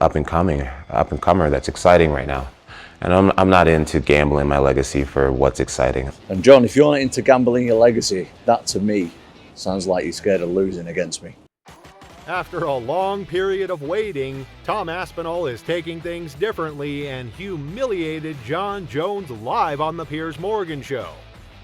up and comer that's exciting right now. And I'm not into gambling my legacy for what's exciting. And John, if you're not into gambling your legacy, that to me sounds like you're scared of losing against me. After a long period of waiting, Tom Aspinall is taking things differently and humiliated Jon Jones live on the Piers Morgan Show.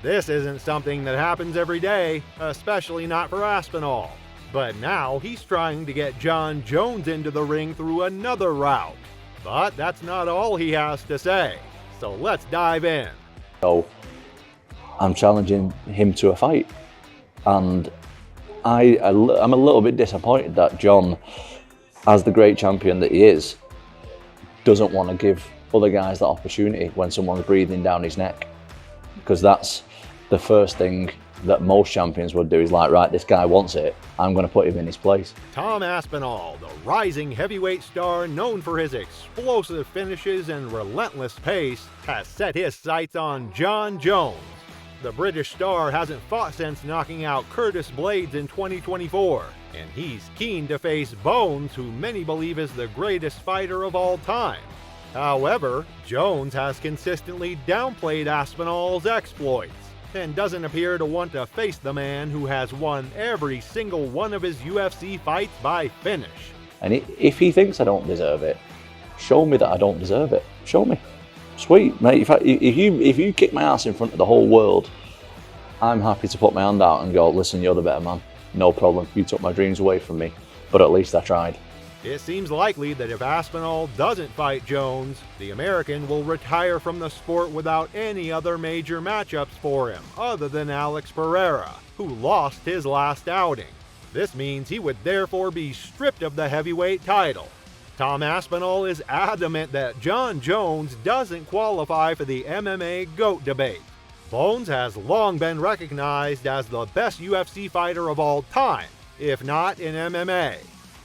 This isn't something that happens every day, especially not for Aspinall. But now he's trying to get Jon Jones into the ring through another route. But that's not all he has to say. So let's dive in. So I'm challenging him to a fight. And I'm a little bit disappointed that Jon, as the great champion that he is, doesn't want to give other guys that opportunity when someone's breathing down his neck. Because that's the first thing that most champions would do, is like, right, this guy wants it, I'm going to put him in his place. Tom Aspinall, the rising heavyweight star known for his explosive finishes and relentless pace, has set his sights on Jon Jones. The British star hasn't fought since knocking out Curtis Blades in 2024, and he's keen to face Bones, who many believe is the greatest fighter of all time. However, Jones has consistently downplayed Aspinall's exploits and doesn't appear to want to face the man who has won every single one of his UFC fights by finish. And if he thinks I don't deserve it, show me that I don't deserve it. Show me. Sweet, mate. If you kick my ass in front of the whole world, I'm happy to put my hand out and go, listen, you're the better man. No problem. You took my dreams away from me, but at least I tried. It seems likely that if Aspinall doesn't fight Jones, the American will retire from the sport without any other major matchups for him, other than Alex Pereira, who lost his last outing. This means he would therefore be stripped of the heavyweight title. Tom Aspinall is adamant that Jon Jones doesn't qualify for the MMA GOAT debate. Bones has long been recognized as the best UFC fighter of all time, if not in MMA.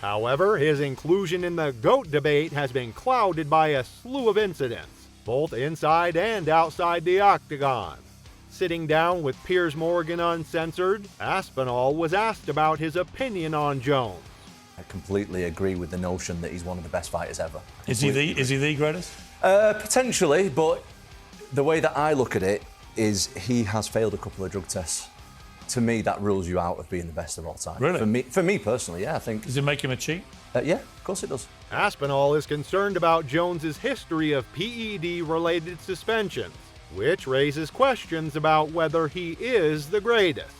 However, his inclusion in the GOAT debate has been clouded by a slew of incidents, both inside and outside the octagon. Sitting down with Piers Morgan Uncensored, Aspinall was asked about his opinion on Jones. I completely agree with the notion that he's one of the best fighters ever. Is he the greatest? Potentially, but the way that I look at it is he has failed a couple of drug tests. To me, that rules you out of being the best of all time. Really? For me personally, yeah, I think. Does it make him a cheat? Yeah, of course it does. Aspinall is concerned about Jones's history of PED-related suspensions, which raises questions about whether he is the greatest.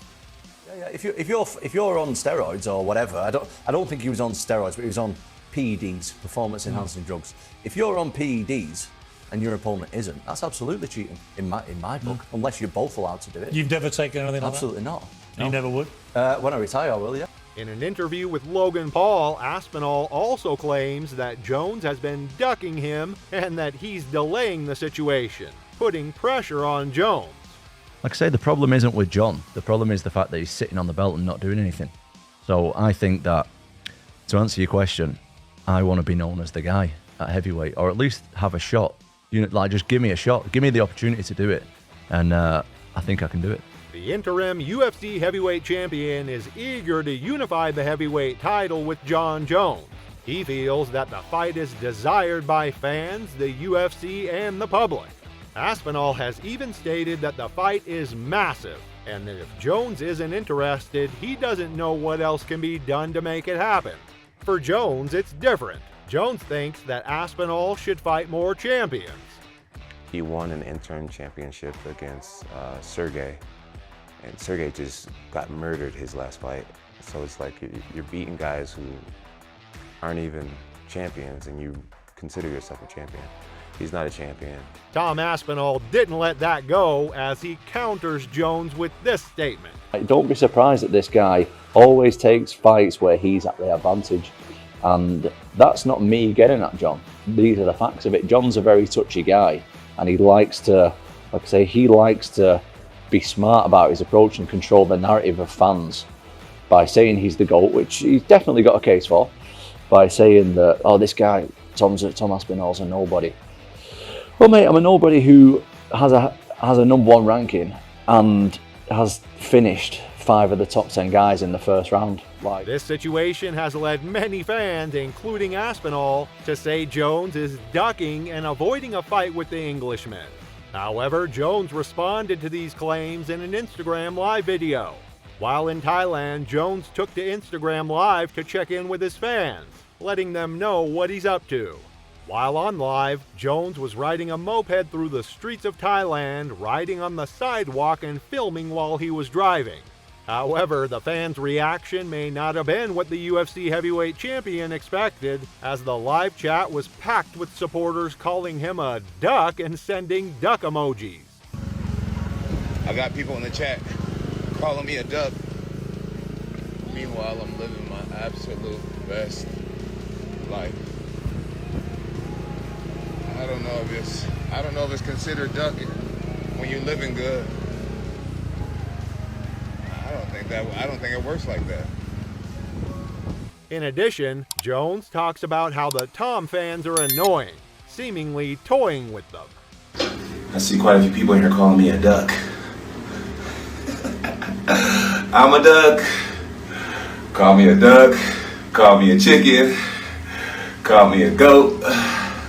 Yeah. If you're on steroids or whatever, I don't think he was on steroids, but he was on PEDs, performance-enhancing drugs. If you're on PEDs and your opponent isn't, that's absolutely cheating in my book, unless you're both allowed to do it. You've never taken anything like that? Absolutely not. You never would? When I retire, I will, yeah. In an interview with Logan Paul, Aspinall also claims that Jones has been ducking him and that he's delaying the situation, putting pressure on Jones. Like I say, the problem isn't with Jon. The problem is the fact that he's sitting on the belt and not doing anything. So I think that, to answer your question, I want to be known as the guy at heavyweight, or at least have a shot. Just give me a shot. Give me the opportunity to do it. And I think I can do it. The interim UFC heavyweight champion is eager to unify the heavyweight title with Jon Jones. He feels that the fight is desired by fans, the UFC, and the public. Aspinall has even stated that the fight is massive, and that if Jones isn't interested, he doesn't know what else can be done to make it happen. For Jones, it's different. Jones thinks that Aspinall should fight more champions. He won an interim championship against Sergey, and Sergey just got murdered his last fight. So it's like you're beating guys who aren't even champions, and you consider yourself a champion. He's not a champion. Tom Aspinall didn't let that go as he counters Jones with this statement. Don't be surprised that this guy always takes fights where he's at the advantage. And that's not me getting at Jon. These are the facts of it. Jon's a very touchy guy, and he likes to, like I say, he likes to be smart about his approach and control the narrative of fans by saying he's the GOAT, which he's definitely got a case for, by saying that, oh, this guy, Tom Aspinall's a nobody. Well, mate, I'm a nobody who has a number one ranking and has finished 5 of the top 10 guys in the first round. Like, This situation has led many fans, including Aspinall, to say Jones is ducking and avoiding a fight with the Englishman. However, Jones responded to these claims in an Instagram Live video. While in Thailand, Jones took to Instagram Live to check in with his fans, letting them know what he's up to. While on Live, Jones was riding a moped through the streets of Thailand, riding on the sidewalk and filming while he was driving. However, the fans' reaction may not have been what the UFC heavyweight champion expected, as the live chat was packed with supporters calling him a duck and sending duck emojis. I got people in the chat calling me a duck. Meanwhile, I'm living my absolute best life. I don't know if it's considered ducking when you're living good. I don't think it works like that. In addition, Jones talks about how the Tom fans are annoying, seemingly toying with them. I see quite a few people in here calling me a duck. I'm a duck. Call me a duck. Call me a chicken. Call me a goat.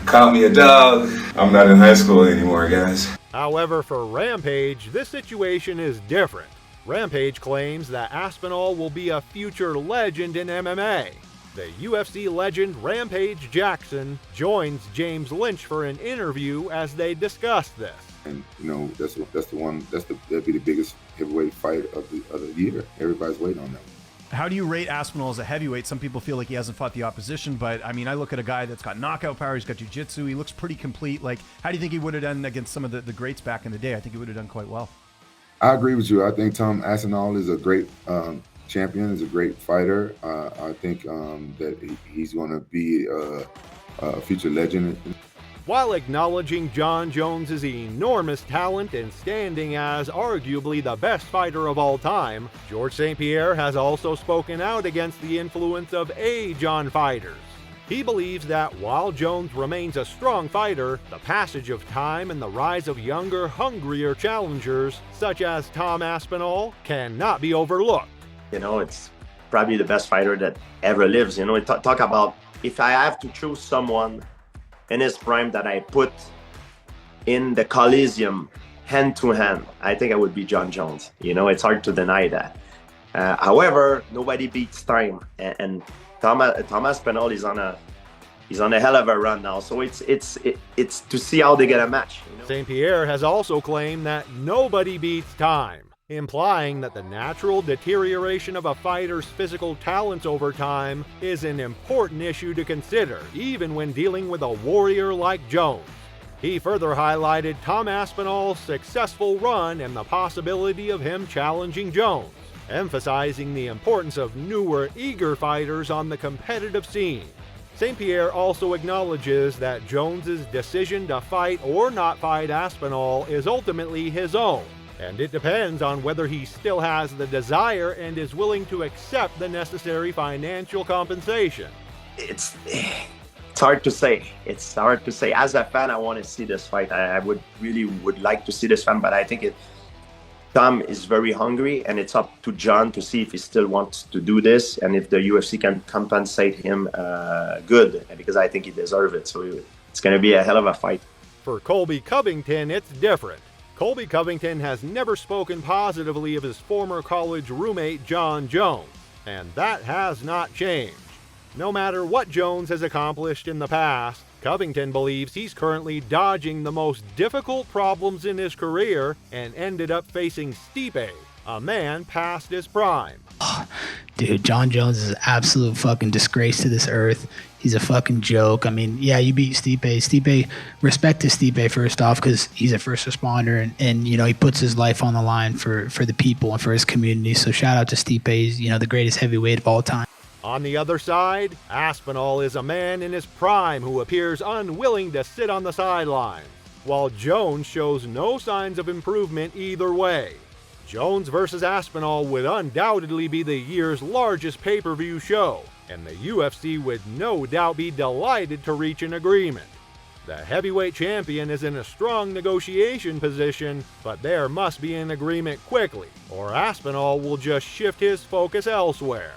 Call me a dog. I'm not in high school anymore, guys. However, for Rampage, this situation is different. Rampage claims that Aspinall will be a future legend in MMA. The UFC legend Rampage Jackson joins James Lynch for an interview as they discuss this. And that'd be the biggest heavyweight fight of the year. Everybody's waiting on that. How do you rate Aspinall as a heavyweight? Some people feel like he hasn't fought the opposition, but I mean, I look at a guy that's got knockout power, he's got jiu-jitsu, he looks pretty complete. Like, how do you think he would have done against some of the greats back in the day? I think he would have done quite well. I agree with you. I think Tom Aspinall is a great champion, is a great fighter. I think that he's going to be a future legend. While acknowledging John Jones' enormous talent and standing as arguably the best fighter of all time, George St. Pierre has also spoken out against the influence of age on fighters. He believes that while Jones remains a strong fighter, the passage of time and the rise of younger, hungrier challengers, such as Tom Aspinall, cannot be overlooked. You know, it's probably the best fighter that ever lives. You know, talk about if I have to choose someone in his prime that I put in the Coliseum hand to hand, I think I would be John Jones. You know, it's hard to deny that. However, nobody beats time, and Tom Aspinall is on a hell of a run now. So it's to see how they get a match. You know? St. Pierre has also claimed that nobody beats time, implying that the natural deterioration of a fighter's physical talents over time is an important issue to consider, even when dealing with a warrior like Jones. He further highlighted Tom Aspinall's successful run and the possibility of him challenging Jones, emphasizing the importance of newer, eager fighters on the competitive scene. St. Pierre also acknowledges that Jones's decision to fight or not fight Aspinall is ultimately his own, and it depends on whether he still has the desire and is willing to accept the necessary financial compensation. It's hard to say. It's hard to say. As a fan, I want to see this fight. I would like to see this fight, but I think Tom is very hungry, and it's up to John to see if he still wants to do this and if the UFC can compensate him good, because I think he deserves it. So it's going to be a hell of a fight. For Colby Covington, it's different. Colby Covington has never spoken positively of his former college roommate John Jones, and that has not changed. No matter what Jones has accomplished in the past, Covington believes he's currently dodging the most difficult problems in his career and ended up facing Stipe, a man past his prime. Dude, John Jones is an absolute fucking disgrace to this earth. He's a fucking joke. I mean, yeah, you beat Stipe. Respect to Stipe first off, because he's a first responder and you know, he puts his life on the line for the people and for his community. So shout out to Stipe. He's, you know, the greatest heavyweight of all time. On the other side, Aspinall is a man in his prime who appears unwilling to sit on the sidelines, while Jones shows no signs of improvement either way. Jones versus Aspinall would undoubtedly be the year's largest pay-per-view show, and the UFC would no doubt be delighted to reach an agreement. The heavyweight champion is in a strong negotiation position, but there must be an agreement quickly, or Aspinall will just shift his focus elsewhere.